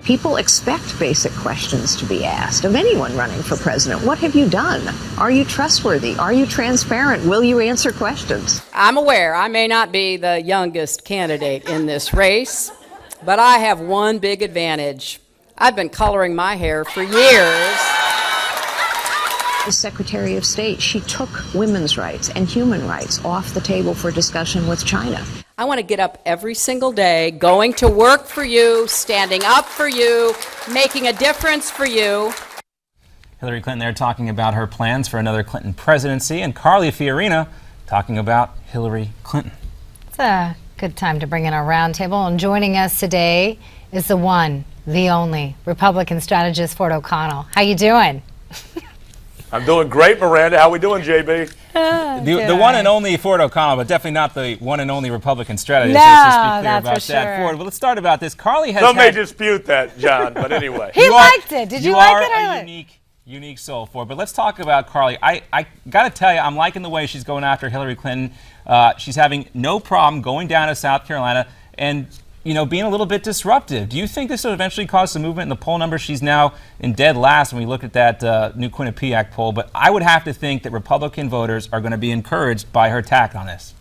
People expect basic questions to be asked of anyone running for president. What have you done? Are you trustworthy? Are you transparent? Will you answer questions? I'm aware I may not be the youngest candidate in this race, but I have one big advantage. I've been coloring my hair for years. As Secretary of State, she took women's rights and human rights off the table for discussion with China. I want to get up every single day, going to work for you, standing up for you, making a difference for you. Hillary Clinton there talking about her plans for another Clinton presidency, and Carly Fiorina talking about Hillary Clinton. It's a good time to bring in our roundtable, and joining us today is the one, the only Republican strategist, Ford O'Connell. How you doing? I'm doing great, Miranda. How we doing, JB? The one and only Ford O'Connell, but definitely not the one and only Republican strategist. No, Let's just be clear that's about for that. sure. Ford, well, let's start about this. Carly has Some may dispute that, John, but anyway. He liked it. Did you like it? You are a unique soul, Ford. But let's talk about Carly. I got to tell you, I'm liking the way she's going after Hillary Clinton. She's having no problem going down to South Carolina and being a little bit disruptive. Do you think this will eventually cause some movement in the poll numbers? She's now in dead last when we look at that new Quinnipiac poll, but I would have to think that Republican voters are going to be encouraged by her tack on this.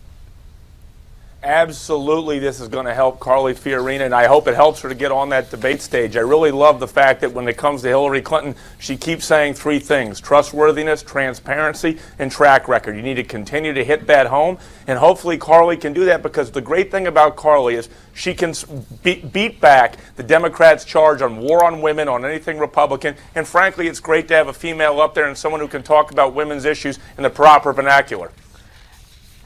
Absolutely, this is going to help Carly Fiorina, and I hope it helps her to get on that debate stage. I really love the fact that when it comes to Hillary Clinton, she keeps saying three things: trustworthiness, transparency, and track record. You need to continue to hit that home, and hopefully Carly can do that, because the great thing about Carly is she can beat back the Democrats' charge on war on women, on anything Republican, and frankly, it's great to have a female up there and someone who can talk about women's issues in the proper vernacular.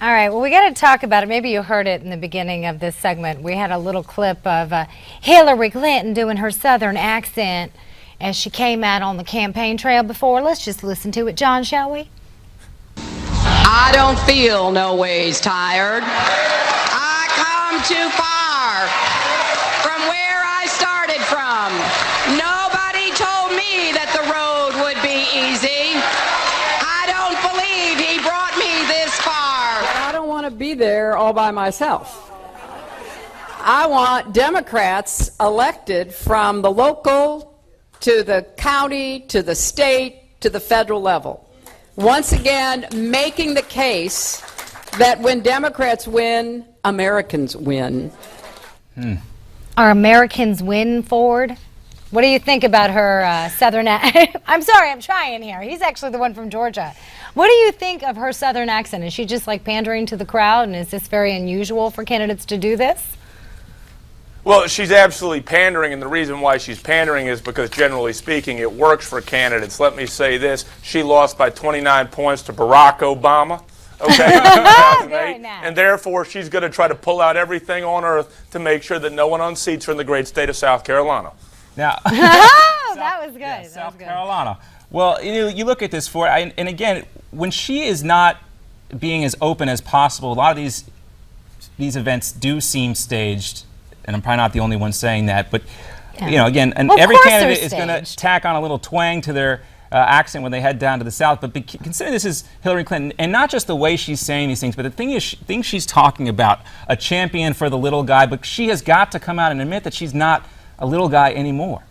All right, well, we got to talk about it. Maybe you heard it in the beginning of this segment. We had a little clip of Hillary Clinton doing her Southern accent as she came out on the campaign trail before. Let's just listen to it, John, shall we? I don't feel no ways tired. I come too far from where I started from. Nobody told me that the road would be easy. I don't believe he brought me this far. I don't want to be there all by myself. I want Democrats elected from the local to the county to the state to the federal level. Once again, making the case that when Democrats win, Americans win. Are Americans win, Ford? What do you think about her Southern I'm sorry, I'm trying here. He's actually the one from Georgia. What do you think of her Southern accent? Is she just like pandering to the crowd, and is this very unusual for candidates to do this? Well, she's absolutely pandering, and the reason why she's pandering is because, generally speaking, it works for candidates. Let me say this: she lost by 29 points to Barack Obama, okay, in 2008, nice. And therefore she's going to try to pull out everything on earth to make sure that no one unseats her in the great state of South Carolina. Now, that was good. Yeah, that South was good. Carolina. Well, you look at this, Ford, and again, when she is not being as open as possible, a lot of these events do seem staged. And I'm probably not the only one saying that, but again, and every candidate is going to tack on a little twang to their accent when they head down to the South. But consider this is Hillary Clinton, and not just the way she's saying these things, but the thing is, things she's talking about, a champion for the little guy. But she has got to come out and admit that she's not a little guy anymore.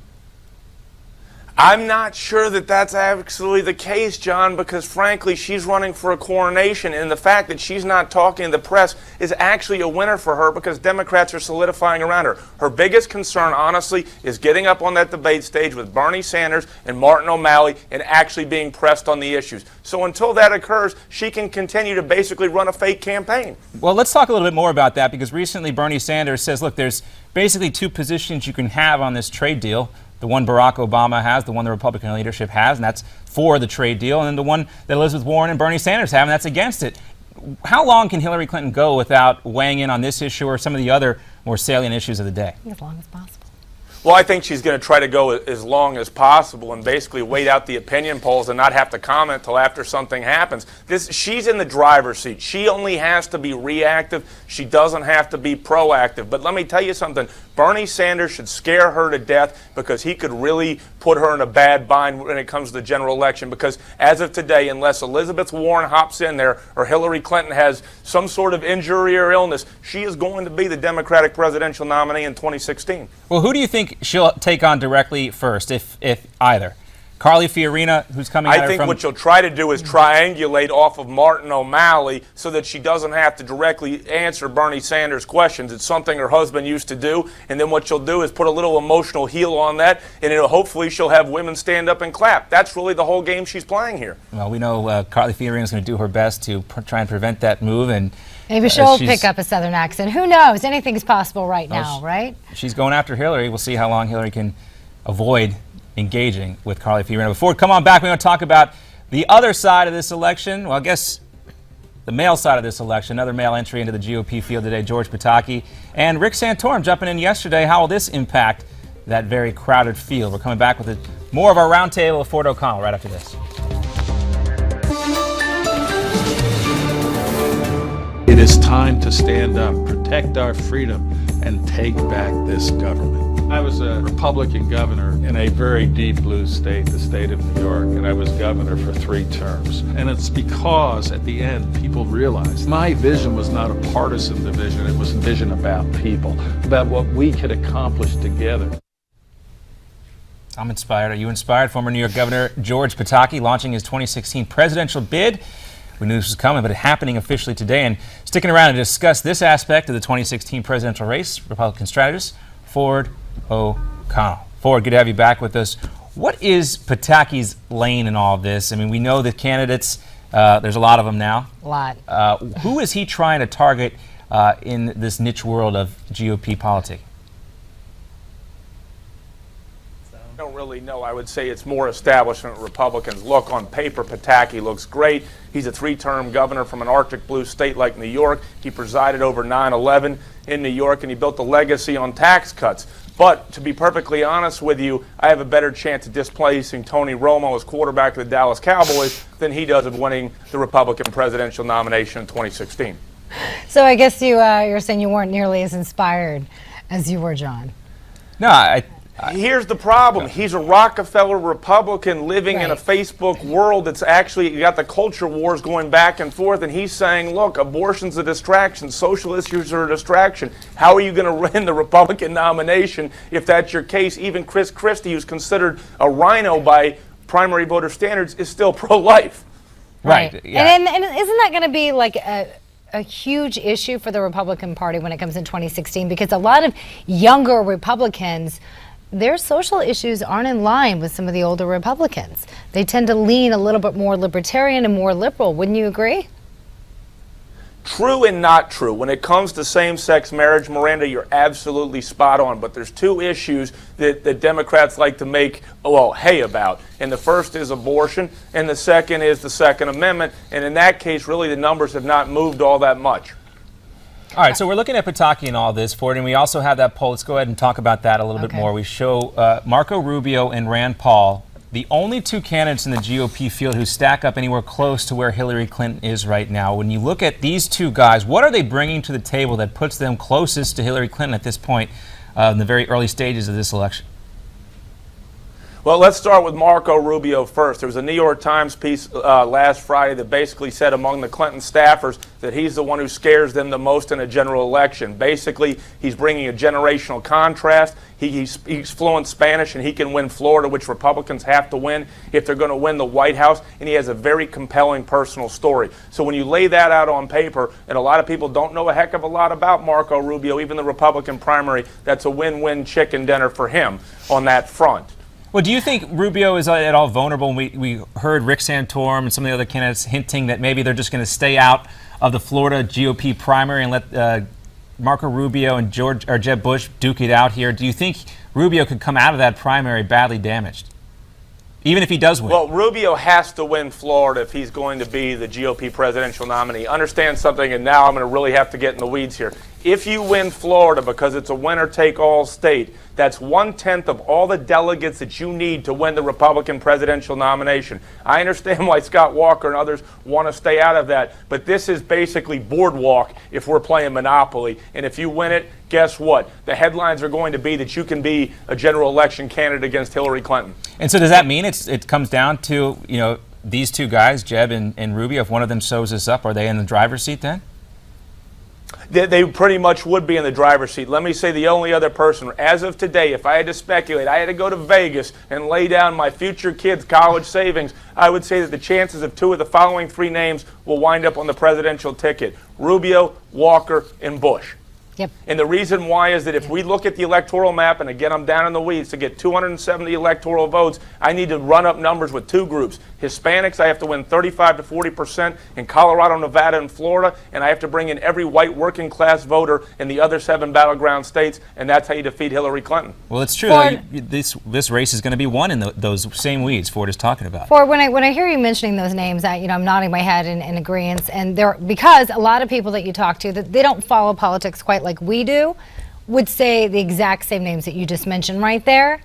I'm not sure that that's absolutely the case, John, because frankly, she's running for a coronation, and the fact that she's not talking to the press is actually a winner for her because Democrats are solidifying around her. Her biggest concern, honestly, is getting up on that debate stage with Bernie Sanders and Martin O'Malley and actually being pressed on the issues. So until that occurs, she can continue to basically run a fake campaign. Well, let's talk a little bit more about that, because recently Bernie Sanders says, look, there's basically two positions you can have on this trade deal. The one Barack Obama has, the one the Republican leadership has, and that's for the trade deal, and then the one that Elizabeth Warren and Bernie Sanders have, and that's against it. How long can Hillary Clinton go without weighing in on this issue or some of the other more salient issues of the day? As long as possible. Well, I think she's going to try to go as long as possible and basically wait out the opinion polls and not have to comment till after something happens. She's in the driver's seat. She only has to be reactive. She doesn't have to be proactive. But let me tell you something. Bernie Sanders should scare her to death because he could really put her in a bad bind when it comes to the general election, because as of today, unless Elizabeth Warren hops in there or Hillary Clinton has some sort of injury or illness, she is going to be the Democratic presidential nominee in 2016. Well, who do you think think she'll take on directly first, if either? Carly Fiorina, who's coming at her I think from... what she'll try to do is triangulate off of Martin O'Malley so that she doesn't have to directly answer Bernie Sanders' questions. It's something her husband used to do, and then what she'll do is put a little emotional heel on that, and hopefully she'll have women stand up and clap. That's really the whole game she's playing here. Well, we know Carly Fiorina is going to do her best to try and prevent that move, and maybe she'll pick up a Southern accent. Who knows? Anything's possible right now, right? She's going after Hillary. We'll see how long Hillary can avoid engaging with Carly Fiorina. Before we come on back, we're going to talk about the other side of this election. Well, I guess the male side of this election. Another male entry into the GOP field today, George Pataki. And Rick Santorum jumping in yesterday. How will this impact that very crowded field? We're coming back with more of our roundtable with Ford O'Connell right after this. It is time to stand up, protect our freedom, and take back this government. I was a Republican governor in a very deep blue state, the state of New York, and I was governor for 3 terms. And it's because at the end, people realized my vision was not a partisan division, it was a vision about people, about what we could accomplish together. I'm inspired. Are you inspired? Former New York Governor George Pataki launching his 2016 presidential bid. We knew this was coming, but it's happening officially today. And sticking around to discuss this aspect of the 2016 presidential race, Republican strategist Ford O'Connell. Ford, good to have you back with us. What is Pataki's lane in all of this? I mean, we know the candidates, there's a lot of them now. A lot. Who is he trying to target in this niche world of GOP politics? I don't really know. I would say it's more establishment Republicans. Look, on paper, Pataki looks great. He's a 3-term governor from an Arctic blue state like New York. He presided over 9/11 in New York, and he built a legacy on tax cuts. But to be perfectly honest with you, I have a better chance of displacing Tony Romo as quarterback of the Dallas Cowboys than he does of winning the Republican presidential nomination in 2016. So I guess you're saying you weren't nearly as inspired as you were, John. No, Here's the problem. He's a Rockefeller Republican living in a Facebook world that's actually got the culture wars going back and forth, and he's saying, look, abortion's a distraction, social issues are a distraction. How are you going to win the Republican nomination if that's your case? Even Chris Christie, who's considered a rhino by primary voter standards, is still pro-life. right. Yeah. And isn't that going to be like a huge issue for the Republican Party when it comes in 2016? Because a lot of younger Republicans, their social issues aren't in line with some of the older Republicans. They tend to lean a little bit more libertarian and more liberal. Wouldn't you agree? True and not true. When it comes to same-sex marriage, Miranda, you're absolutely spot on. But there's 2 issues that Democrats like to make, hay about. And the first is abortion, and the second is the Second Amendment. And in that case, really, the numbers have not moved all that much. All right, so we're looking at Pataki and all this, Ford, and we also have that poll. Let's go ahead and talk about that a little bit more. We show Marco Rubio and Rand Paul, the only 2 candidates in the GOP field who stack up anywhere close to where Hillary Clinton is right now. When you look at these 2 guys, what are they bringing to the table that puts them closest to Hillary Clinton at this point in the very early stages of this election? Well, let's start with Marco Rubio first. There was a New York Times piece last Friday that basically said among the Clinton staffers that he's the one who scares them the most in a general election. Basically, he's bringing a generational contrast. He's fluent Spanish, and he can win Florida, which Republicans have to win if they're going to win the White House, and he has a very compelling personal story. So when you lay that out on paper, and a lot of people don't know a heck of a lot about Marco Rubio, even the Republican primary, that's a win-win chicken dinner for him on that front. Well, do you think Rubio is at all vulnerable? We heard Rick Santorum and some of the other candidates hinting that maybe they're just going to stay out of the Florida GOP primary and let Marco Rubio and Jeb Bush duke it out here. Do you think Rubio could come out of that primary badly damaged, even if he does win? Well, Rubio has to win Florida if he's going to be the GOP presidential nominee. Understand something, and now I'm going to really have to get in the weeds here. If you win Florida because it's a winner-take-all state, that's 1/10 of all the delegates that you need to win the Republican presidential nomination. I understand why Scott Walker and others want to stay out of that, but this is basically boardwalk if we're playing Monopoly. And if you win it, guess what? The headlines are going to be that you can be a general election candidate against Hillary Clinton. And so does that mean it comes down to, these 2 guys, Jeb and Rubio? If one of them sews this up, are they in the driver's seat then? They pretty much would be in the driver's seat. Let me say the only other person, as of today, if I had to speculate, I had to go to Vegas and lay down my future kids' college savings, I would say that the chances of 2 of the following 3 names will wind up on the presidential ticket: Rubio, Walker, and Bush. Yep. And the reason why is that if we look at the electoral map, and again, I'm down in the weeds, to get 270 electoral votes, I need to run up numbers with 2 groups. Hispanics, I have to win 35 to 40% in Colorado, Nevada, and Florida, and I have to bring in every white working class voter in the other 7 battleground states, and that's how you defeat Hillary Clinton. Well, it's true. Though, this race is going to be won in those same weeds Ford is talking about. Ford, when I hear you mentioning those names, I'm nodding my head in agreement, and because a lot of people that you talk to that they don't follow politics quite like we do, would say the exact same names that you just mentioned right there.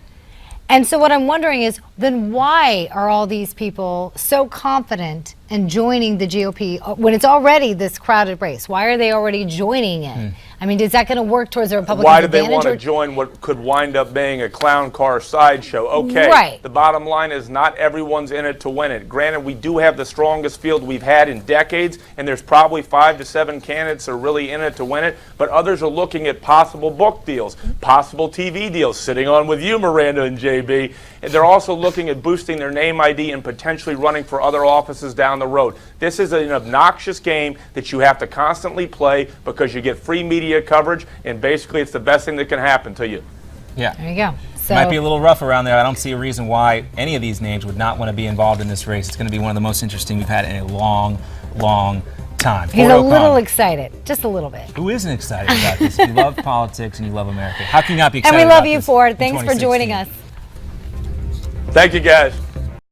And so what I'm wondering is, then why are all these people so confident in joining the GOP when it's already this crowded race? Why are they already joining it? I mean, is that going to work towards the Republicans' Why do they advantage? want to join what could wind up being a clown car sideshow? Okay, right. The bottom line is not everyone's in it to win it. Granted, we do have the strongest field we've had in decades, and there's probably 5 to 7 candidates that are really in it to win it, but others are looking at possible book deals, possible TV deals, sitting on with you, Miranda and JB. And they're also looking at boosting their name ID and potentially running for other offices down the road. This is an obnoxious game that you have to constantly play because you get free media coverage, and basically it's the best thing that can happen to you. Yeah. There you go. So, Might be a little rough around there. I don't see a reason why any of these names would not want to be involved in this race. It's going to be one of the most interesting we've had in a long, long time. he's a little excited, just a little bit. Who isn't excited about this? You love politics and you love America. How can you not be And excited we love about you, this Ford. in Thanks for joining 2016? us. Thank you, guys.